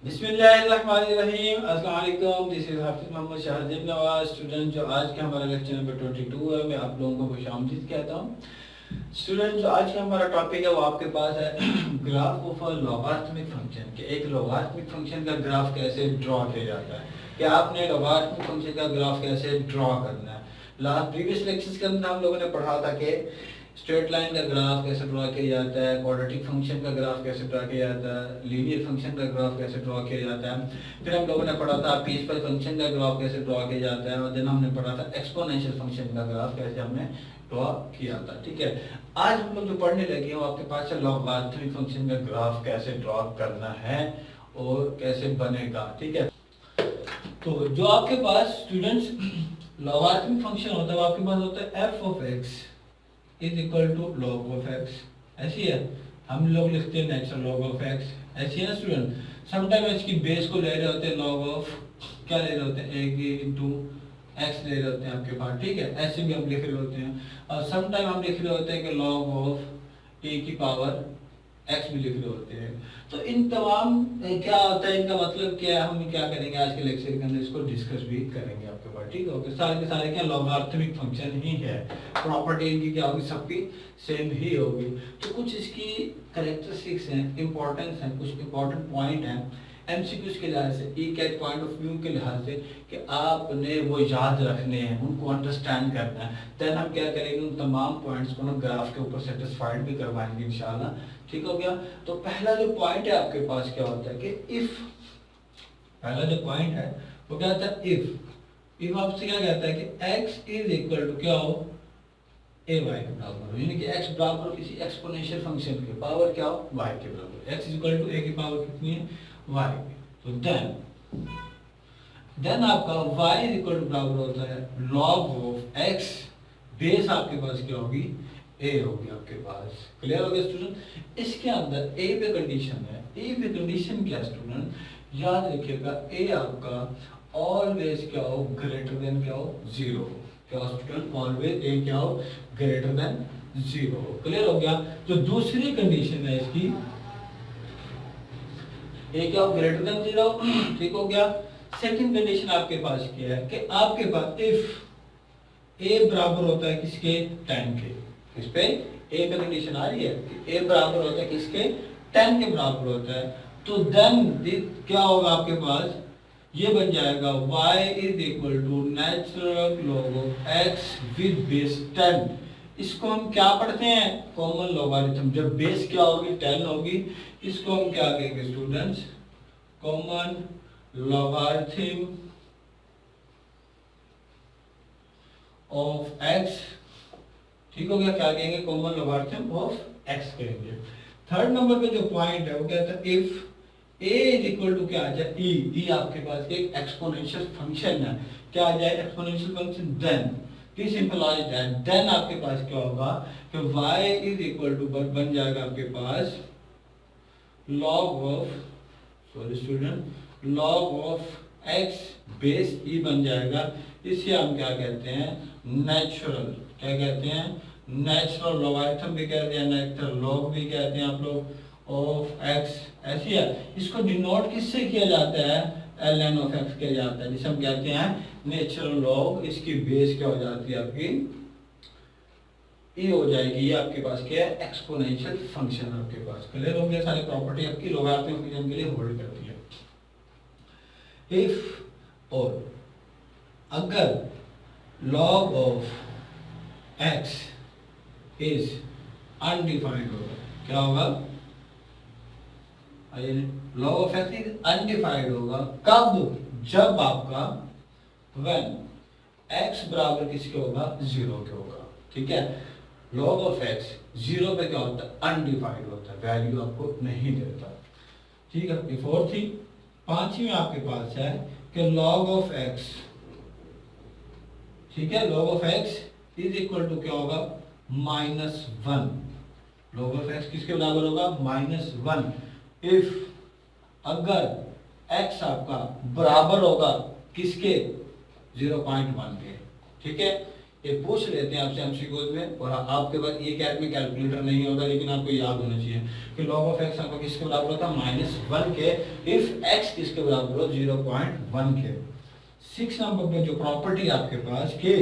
बिस्मिल्लाहिर्रहमानिर्रहीम। अस्सलाम वालेकुम। This is Hafiz Mohammad Shahzeb Nawaz. Student, जो आज का हमारा लेक्चर नंबर 22 है, मैं आप लोगों को खुशामदीद कहता हूँ। स्टूडेंट, जो आज का हमारा टॉपिक है वो आपके पास है graph of a logarithmic function के। एक लॉगरिथमिक फंक्शन का ग्राफ कैसे ड्रॉ किया जाता है, कि आपने लॉगरिथमिक फंक्शन का ग्राफ कैसे ड्रॉ करना है। लास्ट प्रीवियस लेक्चर्स के अंदर हम लोगों ने पढ़ा था कि स्ट्रेट लाइन का ग्राफ कैसे ड्रॉ किया जाता है, क्वाड्रेटिक फंक्शन का ग्राफ कैसे ड्रॉ किया जाता है, लीनियर फंक्शन का ग्राफ कैसे ड्रॉ किया जाता है। फिर हम लोगों ने पढ़ा था पीसवाइज फंक्शन का ग्राफ कैसे ड्रॉ किया जाता है, और देन हमने पढ़ा था एक्सपोनेंशियल फंक्शन का ग्राफ कैसे हमने ड्रॉ किया था। ठीक है, आज हम लोग जो पढ़ने लगे हैं आपके पास लॉगरिथमिक फंक्शन का ग्राफ कैसे ड्रॉ करना है और कैसे बनेगा। ठीक है, तो जो आपके पास स्टूडेंट्स लॉगरिथमिक फंक्शन होता है वो आपके पास होता है F of X is equal to log of X. ऐसी है, हम लोग लिखते हैं नेचुरल लॉग ऑफ एक्स। ऐसी है ना स्टूडेंट। समटाइम इसकी बेस को ले रहे होते हैं लॉग ऑफ, क्या ले रहे होते हैं, ए इंटू एक्स ले रहे होते हैं आपके पास। ठीक है, ऐसे भी हम लिख रहे होते हैं। और समटाइम हम लिख रहे होते हैं कि लॉग ऑफ ए की पावर एक्स भी लिख रहे होते हैं। तो इन तमाम क्या होता है, इनका मतलब क्या है, हम क्या करेंगे आज के लेक्चर के अंदर इसको डिस्कस भी करेंगे आपके पास। ठीक है, सारे के सारे क्या लॉगरिथमिक फंक्शन ही है। प्रॉपर्टी इनकी क्या होगी, सबकी सेम ही होगी। तो कुछ इसकी कैरेक्टरिस्टिक्स हैं, इंपॉर्टेंस हैं, कुछ इंपॉर्टेंट पॉइंट हैं एमसीक्यूज के लिहाज से, ई कैट पॉइंट ऑफ व्यू के लिहाज से, कि आपने वो याद रखने हैं, उनको अंडरस्टैंड करना है। देन हम क्या करेंगे, उन तमाम पॉइंट्स को ना ग्राफ के ऊपर सेटिस्फाइड भी करवाएंगे इंशाल्लाह। ठीक हो गया। तो पहला जो पॉइंट है आपके पास क्या होता है कि इफ, पहला जो पॉइंट है वो क्या होता है इफ आपसे क्या कहता है कि x इज इक्वल टू क्या हो, ए वाई के बराबर हो, यानी कि x बराबर हो किसी एक्सपोनेंशियल फंक्शन के, पावर क्या हो y के बराबर। x is equal to a की पावर कितनी है, y की। तो देन आपका y इज इक्वल टू बराबर होता है log ऑफ x, बेस आपके पास क्या होगी, ए होगी आपके पास। क्लियर हो गया स्टूडेंट। इसके अंदर ए पे कंडीशन है। ए पे कंडीशन क्या स्टूडेंट, याद रखिएगा, ए आपका ऑलवेज क्या हो, ग्रेटर देन क्या हो, जीरो। क्या स्टूडेंट, ऑलवेज ए क्या हो, ग्रेटर देन जीरो। क्लियर हो गया। जो दूसरी कंडीशन है इसकी, ए क्या हो, ग्रेटर देन जीरो। ठीक हो गया। सेकंड कंडीशन आपके पास क्या है कि आपके पास इफ ए बराबर होता है किसके, 10 के। इस पे ए पे कंडीशन आ रही है कि ए बराबर होता है किसके, 10 के बराबर होता है। तो देन क्या होगा आपके पास, ये बन जाएगा y is equal to natural log of x with base 10। इसको हम क्या पढ़ते हैं, कॉमन लॉगरिथम। जब बेस क्या होगी, 10 होगी, इसको हम क्या कहेंगे students, common logarithm of x। ठीक हो गया, क्या कहेंगे, कॉमन लॉगरिथम ऑफ x कहेंगे। थर्ड नंबर पे जो पॉइंट है वो कहता है if a is equal to क्या आ जाए, e आपके पास एक एक्सपोनेंशियल फंक्शन है, क्या आ जाए, exponential function. Then this implies that, then आपके पास क्या होगा कि y इज इक्वल टू बन जाएगा आपके पास log of, sorry student, log of x base e बन जाएगा। इसे हम क्या कहते हैं, नेचुरल, क्या कहते हैं, नेचुरल लॉगरिथम भी कहते हैं, नेचुरल लॉग भी कहते हैं आप लोग, ऑफ x। ऐसी है, इसको डिनोट किससे किया जाता है, ln ऑफ x किया जाता है, जिसे हम कहते हैं नेचुरल लॉग। इसकी बेस क्या हो जाती है आपकी, ये हो जाएगी। ये आपके पास क्या है, एक्सपोनेंशियल फंक्शन आपके पास। क्लियर हो गया, सारी प्रॉपर्टी आपकी लॉगरिथमिक फंक्शन के लिए होल्ड करती है। इफ, और अगर log of x is undefined होगा, क्या होगा, log of x is undefined होगा। कब, जब आपका when x बराबर किसके होगा, 0 के होगा। ठीक है, log ऑफ x 0 पे क्या होता है, अनडिफाइंड होता है, वैल्यू आपको नहीं देता। ठीक है, ये फोर्थ थी। पांचवी में आपके पास है कि log ऑफ x, ठीक है, log of x is equal to क्या होगा, -1। log ऑफ x किसके बराबर होगा, -1। इफ, अगर x आपका बराबर होगा किसके, 0.1 के। ठीक है, ये पूछ लेते हैं आपसे एमसीक्यूज में, और आपके पास ये कैट में कैलकुलेटर नहीं होगा, लेकिन आपको याद होना चाहिए कि log ऑफ x आपका किसके बराबर होता है -1 के, इफ x किसके बराबर हो 0.1 के। 6 नंबर पे जो प्रॉपर्टी आपके पास कि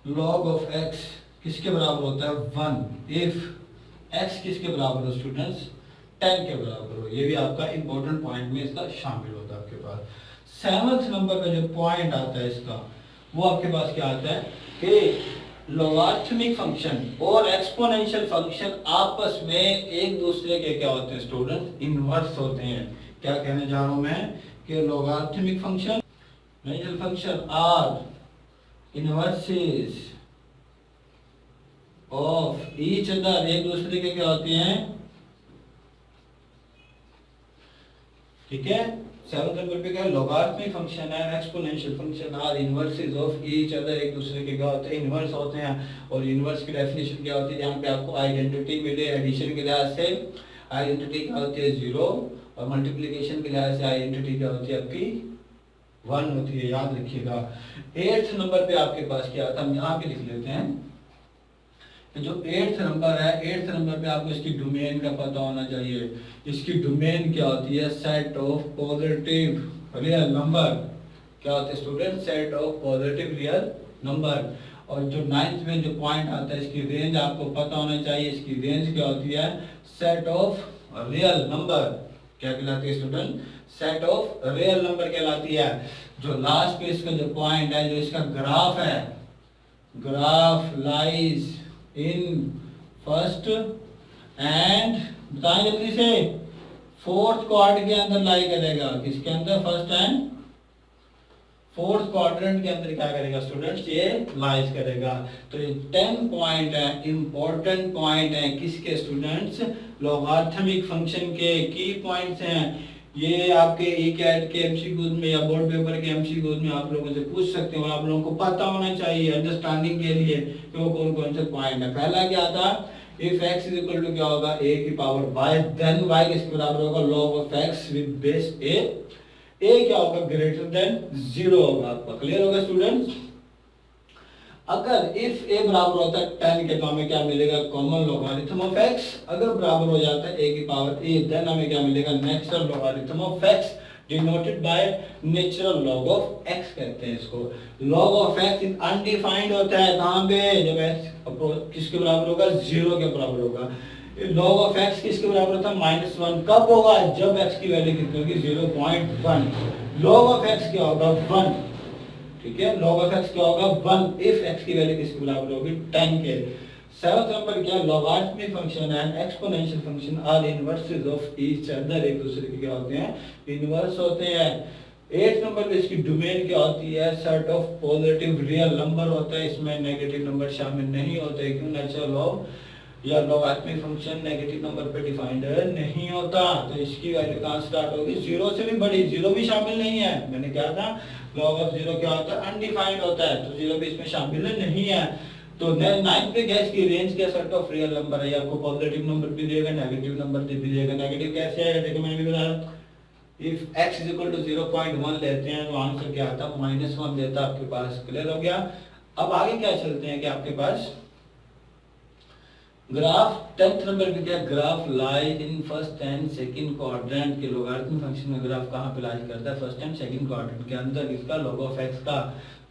log ऑफ x किसके बराबर होता है 1 इफ x किसके बराबर हो स्टूडेंट्स 10 के बराबर हो। ये भी आपका इंपॉर्टेंट पॉइंट में इसका शामिल होता है आपके पास। 7th नंबर का जो पॉइंट आता है इसका, वो आपके पास क्या आता है कि लॉगरिथमिक फंक्शन और एक्सपोनेंशियल फंक्शन आपस में एक दूसरे के क्या होते हैं स्टूडेंट इनवर्स होते हैं। क्या कहने जा रहा हूं मैं कि logarithmic function function are inverses of each other, एक दूसरे के क्या होते हैं, ठीक है। 7th नंबर पे क्या है लॉगरिथमिक फंक्शन है, exponential function are inverses of each other, एक दूसरे के क्या होते हैं इनवर्स होते हैं। और इनवर्स की डेफिनेशन क्या होती है, यहाँ पे आपको आइडेंटिटी मिले एडिशन के लिहाज से आइडेंटिटी क्या होती है 0, और मल्टीप्लिकेशन के लिहाज से आइडेंटिटी क्या होती है आपकी 1 होती है, याद रखिएगा। 8th नंबर पे आपके पास क्या आता है, हम यहाँ पे लिख लेते हैं। जो 8th नंबर है, 8th नंबर पे आपको इसकी डोमेन का पता होना चाहिए। इसकी डोमेन क्या होती है, set of positive real number. क्या होते हैं student, set of positive real number. और जो 9th में जो पॉइंट आता है, इसकी रेंज आपको पता होना चाहिए। इसकी रेंज क्या होती है, सेट ऑफ रियल नंबर। क्या कहलाती है student, set of real number कहलाती है। जो लास्ट पे इसका जो पॉइंट है, जो इसका ग्राफ है, graph lies in first and, बताएं जल्दी से, 4th क्वाड्रेंट के अंदर लाई करेगा। किसके अंदर, फर्स्ट एंड 4th क्वाड्रेंट के अंदर क्या करेगा स्टूडेंट्स, ये लाइज करेगा। तो ये 10 पॉइंट है, इंपॉर्टेंट पॉइंट है किसके स्टूडेंट्स, लॉगरिथमिक फंक्शन के की पॉइंट्स हैं। ये आपके ई-कैट के एमसीक्यूज में या बोर्ड पेपर के एमसीक्यूज में आप लोगों से पूछ सकते हो, आप लोगों को पता होना चाहिए अंडरस्टैंडिंग के लिए कि वो कौन कौन से पॉइंट है। पहला क्या था, if x is equal to क्या होगा a की पावर y, देन y किसके बराबर होगा log of x with base a क्या होगा ग्रेटर देन 0 होगा। आपका क्लियर होगा स्टूडेंट्स। अगर इफ a बराबर होता है 10 के, तो हमें क्या मिलेगा, कॉमन लॉगरिथम ऑफ x। अगर बराबर हो जाता है a की पावर a, देन हमें क्या मिलेगा, natural logarithm of x, denoted by natural log of x कहते हैं इसको। लॉग ऑफ x अनडिफाइंड होता है कहां पे, जब x किसके बराबर होगा, 0 के बराबर होगा। लॉग ऑफ x किसके बराबर होता है -1, कब होगा, जब x की वैल्यू कितनी होगी 0.1। लॉग ऑफ x क्या होगा 1, ठीक है। log ऑफ x क्या होगा 1 इफ x की वैल्यू किसके बराबर होगी 10 के। 7th नंबर क्या, logarithmic function and exponential function are inverses of each other, एक दूसरे के क्या होते हैं इनवर्स होते हैं। 8th नंबर पे इसकी डोमेन क्या होती है, set of positive real number होता है, इसमें नेगेटिव नंबर शामिल नहीं होते। क्यों, नेचुरल लॉग या लॉगरिथमिक फंक्शन नेगेटिव नंबर पे डिफाइंड नहीं होता। तो इसकी वैल्यू कहां स्टार्ट होगी, 0 से भी बड़ी, 0 भी शामिल नहीं है। मैंने कहा था log ऑफ 0 क्या होता है, अनडिफाइंड होता है, तो 0 भी इसमें शामिल नहीं है। तो 9th पे क्या, इसकी रेंज क्या, सेट ऑफ रियल नंबर है। आपको पॉजिटिव नंबर भी देगा, नेगेटिव नंबर भी देगा। नेगेटिव कैसे है, देखो मैंने भी बताया, if x is equal to 0.1 लेते हैं तो आंसर क्या आता है -1 देता है आपके पास। क्लियर हो गया। अब आगे क्या चलते हैं कि आपके पास ग्राफ 10th नंबर पे क्या, graph lies in first and second quadrant के। लॉगरिथमिक फंक्शन में ग्राफ कहाँ पे लाइज करता है, फर्स्ट एंड सेकंड क्वाड्रेंट के अंदर, इसका log ऑफ x का।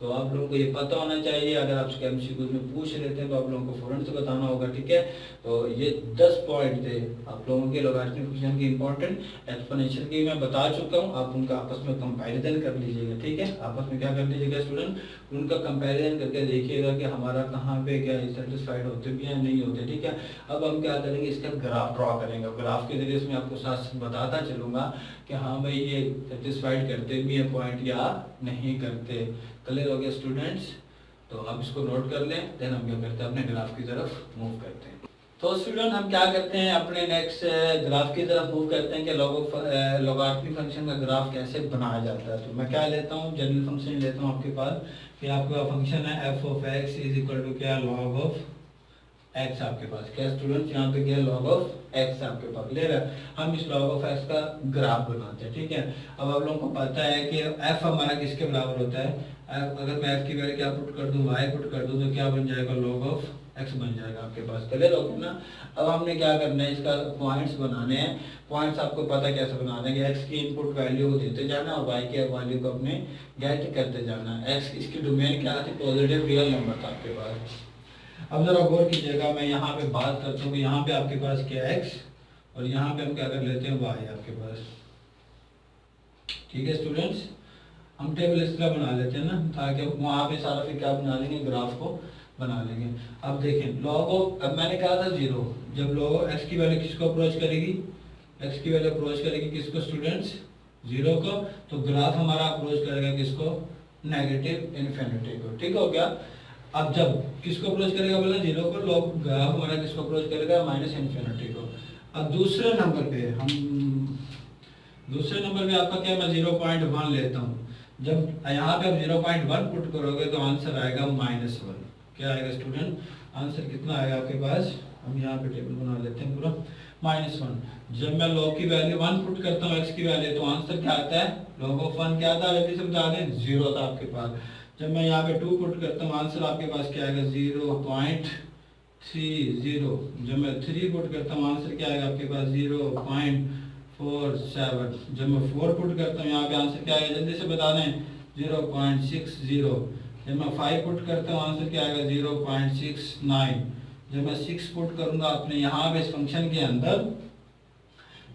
तो आप लोगों को ये पता होना चाहिए, अगर आपसे एमसीक्यूज में पूछ लेते हैं तो आप लोगों को फौरन से बताना होगा, ठीक है। तो ये 10 पॉइंट थे आप लोगों के लॉगरिथमिक फंक्शन की इंपॉर्टेंट। एक्सपोनेंशियल की मैं बता चुका हूँ, आप उनका आपस में कंपैरिजन कर लीजिएगा, ठीक है। आपस में क्या कर लीजिएगा स्टूडेंट, उनका कंपैरिजन करके देखिएगा कि हमारा कहाँ पे क्या सेटिस्फाइड होते भी हैं नहीं होते, ठीक है। अब हम क्या करेंगे, इसका ग्राफ ड्रॉ करेंगे। ग्राफ के जरिए इसमें आपको साथ बताता चलूंगा कि हाँ भाई ये सेटिस्फाइड करते भी हैं पॉइंट या नहीं करते। क्लियर हो गया स्टूडेंट्स। तो अब इसको नोट कर लें, देन हम क्या करते हैं, अपने ग्राफ की तरफ मूव करते हैं। तो स्टूडेंट हम क्या करते हैं, अपने नेक्स्ट ग्राफ की तरफ मूव करते हैं कि लॉगरिथमिक फंक्शन का ग्राफ कैसे बनाया जाता है। तो मैं क्या लेता हूँ, जनरल फंक्शन लेता हूँ आपके पास कि आपका फंक्शन है f of x is equal to क्या, log ऑफ x आपके पास। क्या स्टूडेंट्स, यहाँ पे क्या log ऑफ x आपके पास। क्लियर है। हम इस log ऑफ x का ग्राफ बनाते हैं, ठीक है। अब आप लोगों को पता है कि f हमारा किसके बराबर होता है, अगर मैं x की वैल्यू क्या पुट कर दूं, y पुट कर दूं, तो क्या बन जाएगा, log ऑफ x बन जाएगा आपके पास। क्लियर हो गया ना। अब हमने क्या करना है, इसका पॉइंट्स बनाने हैं। पॉइंट्स आपको पता कैसे बनाने हैं, x की इनपुट वैल्यू को देते जाना और y की वैल्यू को अपने गेट करते जाना। x इसकी डोमेन क्या थी, पॉजिटिव रियल नंबर था आपके पास। अब जरा गौर कीजिएगा, मैं यहाँ पे बात करता हूँ कि यहाँ पे आपके पास क्या x और यहाँ पे हम क्या कर लेते हैं, y आपके पास। ठीक है स्टूडेंट्स, हम टेबल इस तरह बना लेते हैं ना, ताकि वहाँ पे सारा फिर क्या बना लेंगे, ग्राफ को बना लेंगे। अब देखें लॉग ऑफ, अब मैंने कहा था 0, जब लॉग x की वैल्यू किसको अप्रोच करेगी, x की वैल्यू अप्रोच करेगी किसको स्टूडेंट्स, 0 को, तो ग्राफ हमारा अप्रोच करेगा किसको, नेगेटिव इन्फिनिटी को। ठीक हो गया। अब जब किसको अप्रोच करेगा, बोला 0 को, लॉग ग्राफ हमारा किसको अप्रोच करेगा, माइनस इन्फिनिटी को। अब दूसरे नंबर पे आपका क्या, मैं 0.1 लेता हूँ। जब यहाँ पे आप 0.1 पुट करोगे तो आंसर आएगा -1। क्या आएगा स्टूडेंट, आंसर कितना आएगा आपके पास, हम यहाँ पे टेबल बना लेते हैं पूरा, -1। जब मैं log की वैल्यू 1 पुट करता हूँ x की वैल्यू, तो आंसर क्या आता है, log ऑफ 1 क्या आता है, जल्दी से बता दें, 0 था आपके पास। जब मैं यहाँ पे 2 पुट करता हूँ, आंसर आपके पास क्या आएगा, 0.30। जब मैं 3 पुट करता हूँ, आंसर क्या आएगा आपके पास, 0.47। जब मैं 4 पुट करता हूँ, यहाँ पे आंसर क्या आएगा, जल्दी से बता दें, 0.60। जब मैं 5 पुट करता हूँ, आंसर क्या आएगा, 0.69। जब मैं 6 पुट करूँगा अपने यहाँ पे इस फंक्शन के अंदर,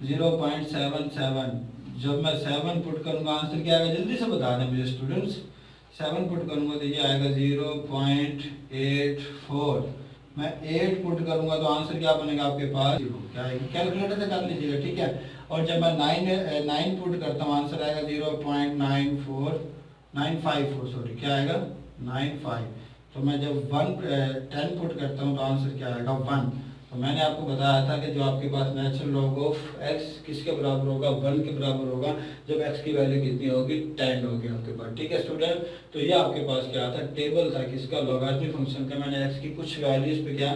0.77। जब मैं 7 पुट करूँगा, आंसर क्या आएगा, जल्दी से बता दें मुझे स्टूडेंट्स, 7 पुट करूँगा तो ये आएगा 0.84। मैं 8 पुट करूँगा तो आंसर क्या बनेगा आपके पास, क्या आएगी, कैलकुलेटर से कर लीजिएगा। ठीक है। और जब मैं 9 पुट करता हूँ, आंसर आएगा 0.954, सॉरी क्या आएगा, 95। तो मैं जब 10 पुट करता हूँ तो आंसर क्या आएगा, 1। तो मैंने आपको बताया था कि जो आपके पास नेचुरल लॉग ऑफ x किसके बराबर होगा, 1 के बराबर होगा, जब x की वैल्यू कितनी होगी, 10 होगी आपके पास। ठीक है स्टूडेंट, तो ये आपके पास क्या था, टेबल था किसका, लॉगरिथमिक फंक्शन का। मैंने x की कुछ वैल्यूज पे क्या,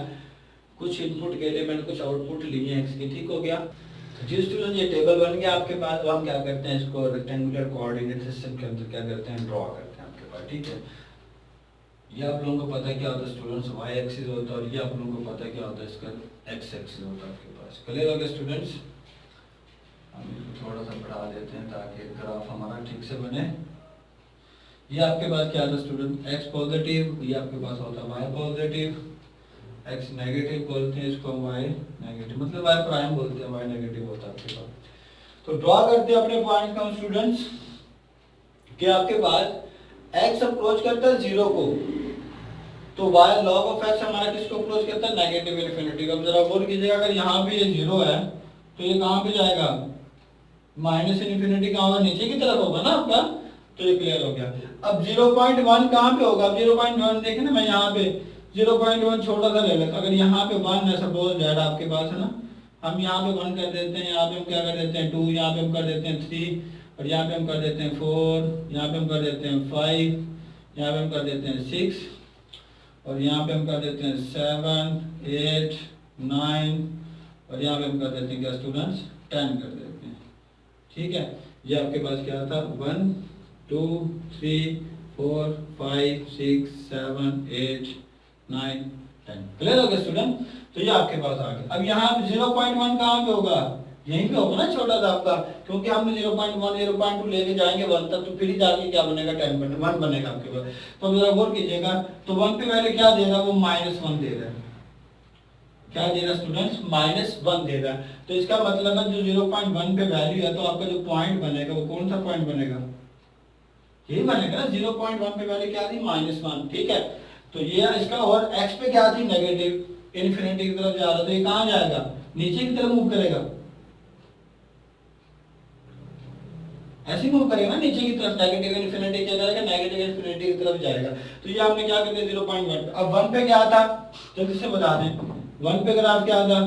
कुछ इनपुट के लिए मैंने कुछ आउटपुट लिए x की। ठीक हो गया। जी स्टूडेंट, ये टेबल बन गया आपके पास। अब हम क्या करते हैं, इसको रेक्टेंगुलर कोऑर्डिनेट सिस्टम के अंदर क्या करते हैं, ड्रॉ करते हैं आपके पास। ठीक है, ये आप लोगों को पता है क्या होता है स्टूडेंट्स, y एक्सिस होता है, और ये आप लोगों को पता है क्या होता है, इसका x एक्सिस होता है आपके पास। क्लियर हो गया स्टूडेंट्स। हम इसको थोड़ा सा बढ़ा देते हैं ताकि ग्राफ हमारा ठीक से बने। ये आपके पास क्या होता है स्टूडेंट, x पॉजिटिव, ये आपके पास होता है y पॉजिटिव, x नेगेटिव बोलते हैं इसको, y नेगेटिव, मतलब y प्राइम बोलते हैं, y नेगेटिव होता है आपके पास। तो ड्रॉ करते हैं अपने पॉइंट का स्टूडेंट्स, कि आपके पास x अप्रोच करता है 0 को, तो y log ऑफ x हमारा किसको अप्रोच करता है, नेगेटिव इन्फिनिटी को। अब जरा गौर कीजिएगा, अगर यहाँ पे ये 0 है तो ये कहाँ पे जाएगा, माइनस इन्फिनिटी कहाँ होगा, नीचे की तरफ होगा ना आपका। तो ये क्लियर हो गया। अब 0.1 कहाँ पे होगा, अब 0.1 देखें ना, मैं यहाँ पे 0.1 छोटा सा ले लेता। अगर यहाँ पे 1 है, सपोज जेड आपके पास है ना, हम यहाँ पे 1 कर देते हैं, यहाँ पे हम क्या कर देते हैं 2, यहाँ पे हम कर देते हैं 3, और यहाँ पे हम कर देते हैं 4, यहाँ पे हम कर देते हैं 5, यहाँ पे हम कर देते हैं 6, और यहाँ पे हम कर देते हैं 7, 8, 9, और यहाँ पे हम कर देते हैं क्या स्टूडेंट्स, 10 कर देते हैं। ठीक है, ये आपके पास क्या था, 1, 2, 3, 4, 5, 6, 7, 8, 9, 10। क्लियर हो गया स्टूडेंट। तो ये आपके पास आ गया। अब यहाँ 0.1 कहाँ पे होगा, यहीं पे होगा ना छोटा सा आपका, क्योंकि हमने 0.1 0.2 लेके जाएंगे 1 तक, तो फिर ही जाके क्या बनेगा, 1 बनेगा आपके पास। तो जरा गौर कीजिएगा, तो 1 पे पहले क्या दे रहा है, वो -1 दे रहा है। क्या दे रहा है स्टूडेंट्स, -1 दे रहा है। तो इसका मतलब है जो 0.1 पे वैल्यू है, तो आपका जो पॉइंट बनेगा वो कौन सा पॉइंट बनेगा, यही बनेगा ना। 0.1 पे वैल्यू क्या थी, -1। ठीक है, तो ये इसका, और x पे क्या थी, नेगेटिव इन्फिनिटी की तरफ जा रहा है, तो ये कहाँ जाएगा, नीचे की तरफ मूव करेगा, ऐसे मूव करेगा ना नीचे की तरफ, नेगेटिव इन्फिनिटी क्या करेगा, नेगेटिव इन्फिनिटी की तरफ जाएगा। तो ये आपने क्या कर दिया 0.1। अब 1 पे क्या था, जल्दी से बता दें, 1 पे ग्राफ क्या था,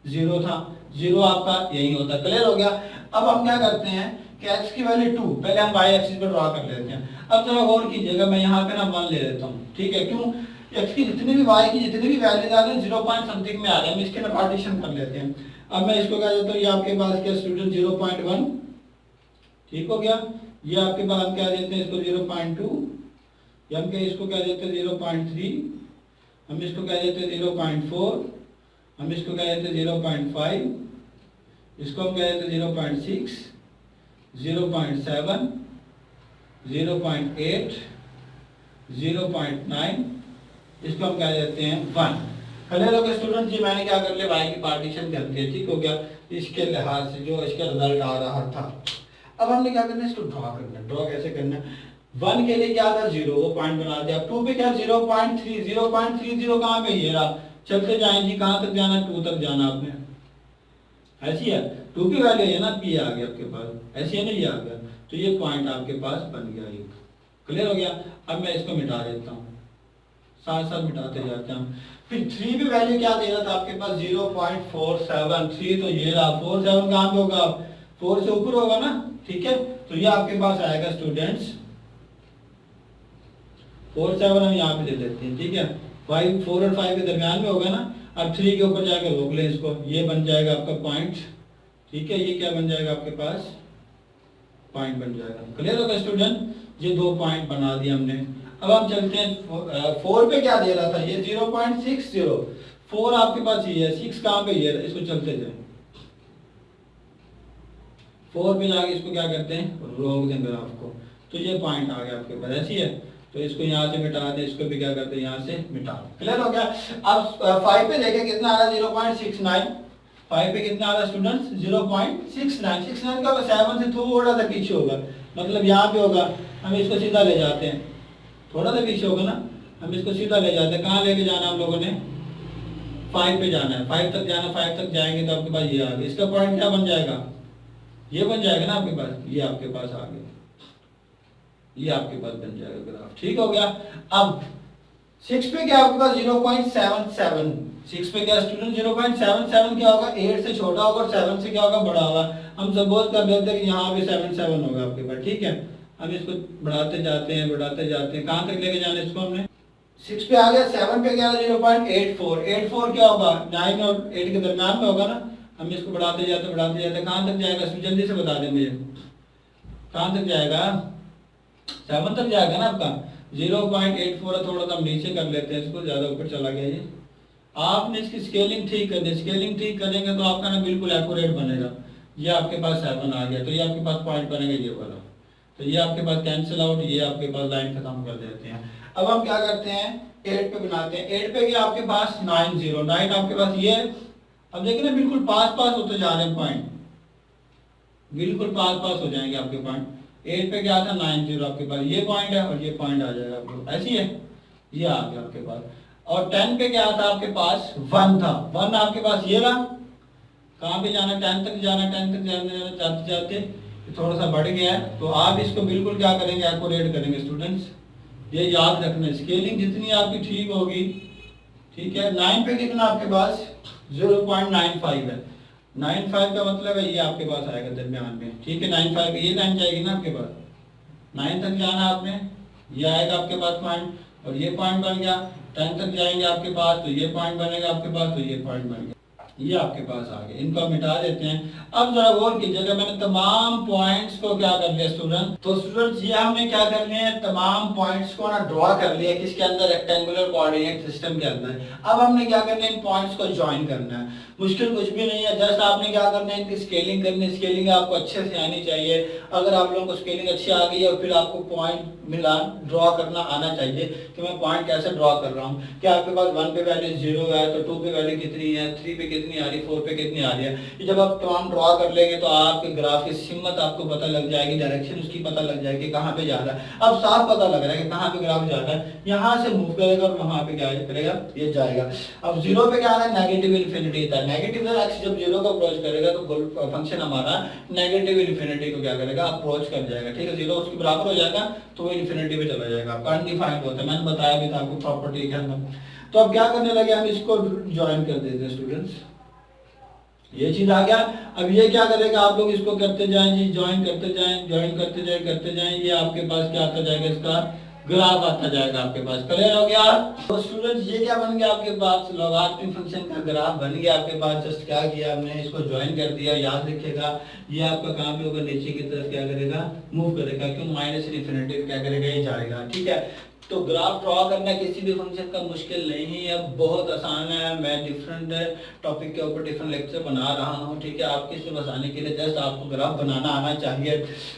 0 था, 0 आपका यही होता। क्लियर हो गया। अब हम क्या करते हैं कि x की वैल्यू 2, पहले हम y एक्सिस पे ड्रॉ कर लेते हैं। अब जरा गौर कीजिएगा, मैं यहाँ पे ना 1 ले लेता हूँ। ठीक है, क्यों, x की जितनी भी y की जितनी भी वैल्यूज आ रही है 0 पॉइंट समथिंग में आ रहे हैं, हम इसके ना पार्टीशन कर लेते हैं। अब मैं इसको क्या देता हूँ, ये आपके पास क्या स्टूडेंट 0.1, ठीक हो गया। ये आपके पास हम क्या देते हैं इसको 0.2, हम के इसको कह देते हैं 0.3, हम इसको कह देते हैं 0.4, हम इसको कह देते हैं 0.5, इसको हम कह देते हैं 0.6, 0.7, 0.8, 0.9, इसको हम कह देते हैं 1। क्लियर हो गया स्टूडेंट जी? मैंने क्या कर लिया, y की पार्टीशन कर दिया, ठीक हो गया, इसके लिहाज से जो इसका रिजल्ट आ रहा था। अब हमने क्या करना है, इसको ड्रॉ करना है। ड्रॉ कैसे करना है? 1 के लिए क्या था 0, वो पॉइंट बना दिया। 2 पे क्या 0.3, 0.30 कहाँ पे ये रहा, चलते जाएं जी, कहाँ तक जाना, 2 तक जाना आपने, ऐसी है 2 की वैल्यू है ना, p आ गया आपके पास, ऐसी है ना, ये आ गया, तो ये पॉइंट आपके पास बन गया एक। क्लियर हो गया? अब मैं इसको मिटा देता हूँ, साथ साथ मिटाते जाते हैं। फिर 3 पे वैल्यू क्या दे रहा था आपके पास 0.473, तो ये रहा 47 कहाँ पे होगा, 4 से ऊपर होगा ना, ठीक है, तो ये आपके पास आएगा स्टूडेंट्स 47, हम यहाँ पे दे देते हैं, ठीक है, 5, 4 और 5 के दरमियान में होगा ना। अब 3 के ऊपर जाकर रोक लें इसको, ये बन जाएगा आपका पॉइंट, ठीक है, ये क्या बन जाएगा आपके पास, पॉइंट बन जाएगा। क्लियर होगा स्टूडेंट? ये 2 पॉइंट बना दिए हमने। अब हम चलते हैं 4 पे क्या दे रहा था, ये 0.60, 4 आपके पास ये है, 6 कहाँ पे ये है, इसको चलते जाए 4 पे जाके इसको क्या करते हैं, रोक दें ग्राफ को, तो ये पॉइंट आ गया आपके पास, ऐसी है, तो इसको यहाँ से मिटा दें, इसको भी क्या करते हैं, यहाँ से मिटा। क्लियर हो गया? अब 5 पे देखें कितना आ रहा है, 0.69, 5 पे कितना आ रहा है स्टूडेंट्स, 0.69, 69 का 7 से थोड़ा सा पीछे होगा, मतलब यहाँ पे होगा, हम इसको सीधा ले जाते हैं, थोड़ा सा पीछे होगा ना, हम इसको सीधा ले जाते हैं, कहाँ लेके जाना हम लोगों ने, 5 पे जाना है, 5 तक जाना, 5 तक जाएंगे तो आपके पास ये आ गया, इसका पॉइंट क्या बन जाएगा, ये बन जाएगा ना आपके पास, ये आपके पास आ गया, ये आपके पास बन जाएगा ग्राफ, ठीक हो गया। अब 6 पे क्या आपके पास 0.77, 6 पे क्या स्टूडेंट 0.77 क्या होगा, 8 से छोटा होगा और 7 से क्या होगा, बड़ा होगा। हम सपोज कर लेते हैं कि यहाँ पे 77 होगा आपके पास, ठीक है, हम इसको बढ़ाते जाते हैं, बढ़ाते जाते हैं, कहाँ तक लेके जाना है इसको हमने, 6 पे आ गया, 7 पे क्या 0.84, 84 क्या होगा, 9 और 8 के दरम्यान में होगा ना, हम इसको बढ़ाते जाते, कहाँ तक जाएगा, जल्दी से बता दें मुझे, कहाँ तक जाएगा, 7 तक जाएगा ना आपका, 0.84, थोड़ा सा हम नीचे कर लेते हैं इसको, ज्यादा ऊपर चला गया ये। आपने इसकी स्केलिंग ठीक कर दी, स्केलिंग ठीक करेंगे तो आपका ना बिल्कुल एक्यूरेट बनेगा। ये आपके पास 7 आ गया, तो ये आपके पास पॉइंट बनेगा ये वाला, तो ये आपके पास कैंसिल आउट, ये आपके पास लाइन खत्म कर देते हैं। अब हम क्या करते हैं, 8 पे बनाते हैं, 8 पे क्या आपके पास 9 आपके पास ये। अब देखिए ना बिल्कुल पास पास होते जा रहे हैं पॉइंट, बिल्कुल पास पास हो जाएंगे आपके पॉइंट। 8 पे क्या था 90 आपके पास, ये पॉइंट है और ये पॉइंट आ जाएगा आपके पास, ऐसी है, ये आ गया आपके पास। और 10 पे क्या था आपके पास 1 था, 1 आपके पास ये रहा, कहाँ पे जाना, 10 तक जाना, 10 तक जाते जाते थोड़ा सा बढ़ गया है, तो आप इसको बिल्कुल क्या करेंगे, एक्यूरेट करेंगे स्टूडेंट्स, ये याद रखना, स्केलिंग जितनी आपकी ठीक होगी, ठीक है। 9 पे कितना आपके पास 0.95 है, 95 का मतलब है ये आपके पास आएगा दरमियान में, ठीक है, 95 ये लाइन जाएगी ना आपके पास, 9 तक जाना आपने, ये आएगा आपके पास पॉइंट, और ये पॉइंट बन गया। 10 तक जाएंगे आपके पास तो ये पॉइंट बनेगा आपके पास, तो ये पॉइंट बन गया, ये आपके पास आ गया। इनको हम मिटा देते हैं। अब जरा गौर कीजिएगा, मैंने तमाम पॉइंट्स को क्या कर लिया स्टूडेंट, तो स्टूडेंट्स ये हमने क्या कर लिया है, तमाम पॉइंट्स को ना ड्रॉ कर लिया किसके अंदर, रेक्टेंगुलर कोऑर्डिनेट सिस्टम के अंदर। अब हमने क्या करना है, इन पॉइंट्स को ज्वाइन करना है, मुश्किल कुछ भी नहीं है, जस्ट आपने क्या करना है, इनकी स्केलिंग करनी है। स्केलिंग आपको अच्छे से आनी चाहिए, अगर आप लोगों को स्केलिंग अच्छी आ गई है और फिर आपको पॉइंट मिला ड्रॉ करना आना चाहिए कि मैं पॉइंट कैसे ड्रॉ कर रहा हूँ। क्या आपके पास 1 पे वैल्यू 0 है तो 2 पे वैल्यू कितनी है, 3 पे कितनी आ रही है, 4 पे कितनी आ रही है। ये जब आप तमाम ड्रॉ कर लेंगे तो आपके ग्राफ की सिमत आपको पता लग जाएगी, डायरेक्शन उसकी पता लग जाएगी कहाँ पे जा रहा है। अब साफ पता लग रहा है कि कहाँ पे ग्राफ जा रहा है, यहाँ से मूव करेगा और वहाँ पे क्या करेगा, ये जाएगा। अब 0 पे क्या आ रहा है, नेगेटिव इन्फिनिटी था, नेगेटिव एक्स जब 0 को अप्रोच करेगा तो फंक्शन हमारा नेगेटिव इन्फिनिटी को क्या करेगा, अप्रोच कर जाएगा, ठीक है, 0 उसके बराबर हो जाएगा तो वो इन्फिनिटी पे चला जाएगा, आपका अनडिफाइंड होता है, मैंने बताया भी था आपको प्रॉपर्टी के अंदर। तो अब क्या करने लगे, हम इसको ज्वाइन कर देते हैं स्टूडेंट्स, ये चीज आ गया। अब ये क्या करेगा, आप लोग इसको करते जाएं जी, ज्वाइन करते जाएं, ज्वाइन करते जाएं, ये आपके पास क्या आता जाएगा, इसका ग्राफ आता जाएगा आपके पास। क्लियर हो गया? तो स्टूडेंट्स ये क्या बन गया आपके पास, लॉगरिथमिक फंक्शन का ग्राफ बन गया आपके पास। जस्ट क्या किया हमने, इसको ज्वाइन कर दिया। याद रखिएगा ये आपका कहाँ पे होगा, नीचे की तरफ क्या करेगा, मूव करेगा, क्यों माइनस इन्फिनिटी क्या करेगा, ये जाएगा, ठीक है। तो ग्राफ ड्रॉ करना किसी भी फंक्शन का मुश्किल नहीं है, बहुत आसान है। मैं डिफरेंट टॉपिक के ऊपर डिफरेंट लेक्चर बना रहा हूँ, ठीक है। आपके इसमें बताने के लिए जस्ट आपको ग्राफ बनाना आना चाहिए।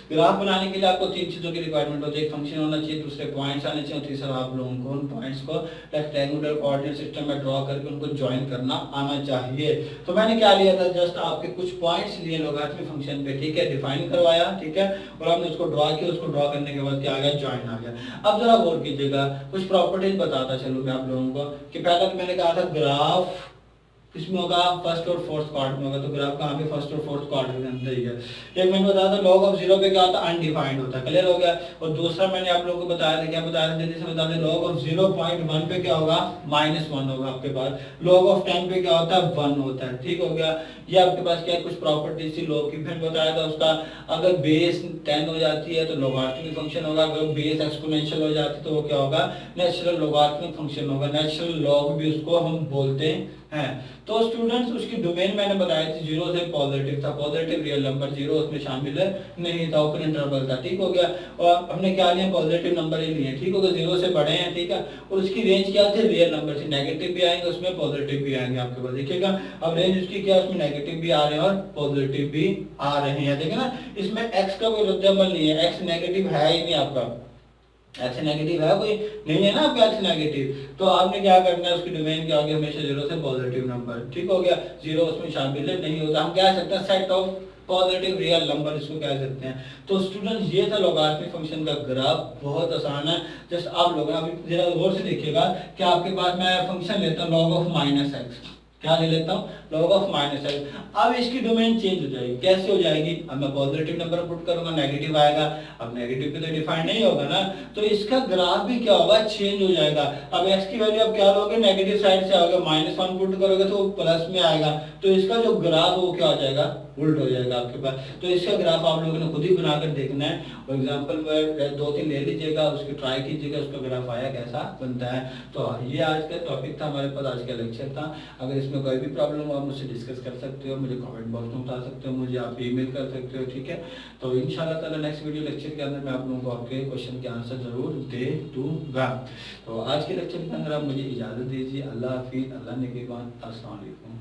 ग्राफ बनाने के लिए आपको 3 चीज़ों की रिक्वायरमेंट होती है, एक फंक्शन होना चाहिए, दूसरे पॉइंट्स आने चाहिए, और तीसरा आप लोगों को उन पॉइंट्स को रेक्टेंगुलर कोऑर्डिनेट सिस्टम में ड्रॉ करके उनको ज्वाइन करना आना चाहिए। तो मैंने क्या लिया था, जस्ट आपके कुछ पॉइंट्स लिए लॉगरिथमिक फंक्शन पे, ठीक है, डिफाइन करवाया, ठीक है, और हमने उसको ड्रॉ किया। उसको ड्रॉ करने के बाद क्या आ गया, ज्वाइन आ गया। अब जरा गौर कीजिएगा, कुछ प्रॉपर्टीज बताता चलूँ मैं आप लोगों को कि पहला तो मैंने कहा था ग्राफ किसमें होगा, फर्स्ट और फोर्थ क्वाड्रेंट में होगा। तो ग्राफ कहाँ पे, फर्स्ट और फोर्थ क्वाड्रेंट के अंदर ही है। एक मैंने बताया था लॉग ऑफ जीरो पे क्या होता है, अनडिफाइंड होता है, क्लियर हो गया। और दूसरा मैंने आप लोगों को बताया था, क्या बताया था, जल्दी से बता दें, लॉग ऑफ 0.1 पे क्या होगा, -1 होगा आपके पास। लॉग ऑफ 10 पे क्या होता है, 1 होता है, ठीक हो गया। ये आपके पास क्या है, कुछ प्रॉपर्टीज थी लॉग की। फिर बताया था उसका अगर बेस 10 हो जाती है तो लॉगरिथमिक फंक्शन होगा, अगर बेस एक्सपोनेंशियल हो जाती है तो वो क्या होगा, नेचुरल लॉगरिथमिक फंक्शन होगा। नेचुरल लॉग भी उसको हम बोलते हैं। तो स्टूडेंट्स उसकी डोमेन मैंने बताई थी, 0 से पॉजिटिव था, पॉजिटिव रियल नंबर, 0 उसमें शामिल नहीं था, ओपन इंटरवल था, ठीक हो गया। और हमने क्या लिया, पॉजिटिव नंबर ही लिए, ठीक हो गया, 0 से बड़े हैं, ठीक है। और उसकी रेंज क्या थी, रियल नंबर थी, नेगेटिव भी आएंगे उसमें, पॉजिटिव भी आएंगे आपके पास, देखिएगा। अब रेंज उसकी क्या, उसमें नेगेटिव भी आ रहे हैं और पॉजिटिव भी आ रहे हैं, देखिए ना। इसमें एक्स का कोई रद्द-ए-अमल नहीं है, एक्स नेगेटिव है ही नहीं आपका, एक्स नेगेटिव है कोई नहीं है ना आपका एक्स नेगेटिव। तो आपने क्या करना है, उसकी डोमेन क्या होगी, हमेशा 0 से पॉजिटिव नंबर, ठीक हो गया। 0 उसमें शामिल नहीं होता, हम क्या सकते हैं, set of positive real number इसको कह सकते हैं। तो स्टूडेंट्स ये था लॉगरिथमिक फंक्शन का ग्राफ, बहुत आसान है। जस्ट आप लोग अभी जरा गौर से देखिएगा कि आपके पास मैं फंक्शन लेता हूँ लॉग ऑफ -x, क्या ले लेता हूँ, लॉग ऑफ -x। अब इसकी डोमेन चेंज हो जाएगी, कैसे हो जाएगी, अब मैं पॉजिटिव नंबर पुट करूंगा, नेगेटिव आएगा। अब नेगेटिव पे तो डिफाइन नहीं होगा ना, तो इसका ग्राफ भी क्या होगा, चेंज हो जाएगा। अब x की वैल्यू अब क्या लोगे, नेगेटिव साइड से आओगे, -1 पुट करोगे तो प्लस में आएगा। तो इसका जो ग्राफ वो क्या हो जाएगा, उल्ट हो जाएगा आपके पास। तो इसका ग्राफ आप लोगों ने खुद ही बनाकर देखना है, और एग्जांपल में 2-3 ले लीजिएगा, उसकी ट्राई कीजिएगा, उसका ग्राफ आया कैसा बनता है। तो ये आज का टॉपिक था हमारे पास, आज का लेक्चर था। अगर इसमें कोई भी प्रॉब्लम हो आप मुझसे डिस्कस कर सकते हो, मुझे कमेंट बॉक्स में बता सकते हो, मुझे आप ईमेल कर सकते हो, ठीक है। तो इंशाल्लाह ताला नेक्स्ट वीडियो लेक्चर के अंदर मैं आप लोगों को आपके क्वेश्चन के आंसर जरूर दे दूंगा। तो आज के लेक्चर के अंदर आप मुझे इजाज़त दीजिए। अल्लाह हाफिज़, अल्लाह निगहबान, अस्सलाम वालेकुम।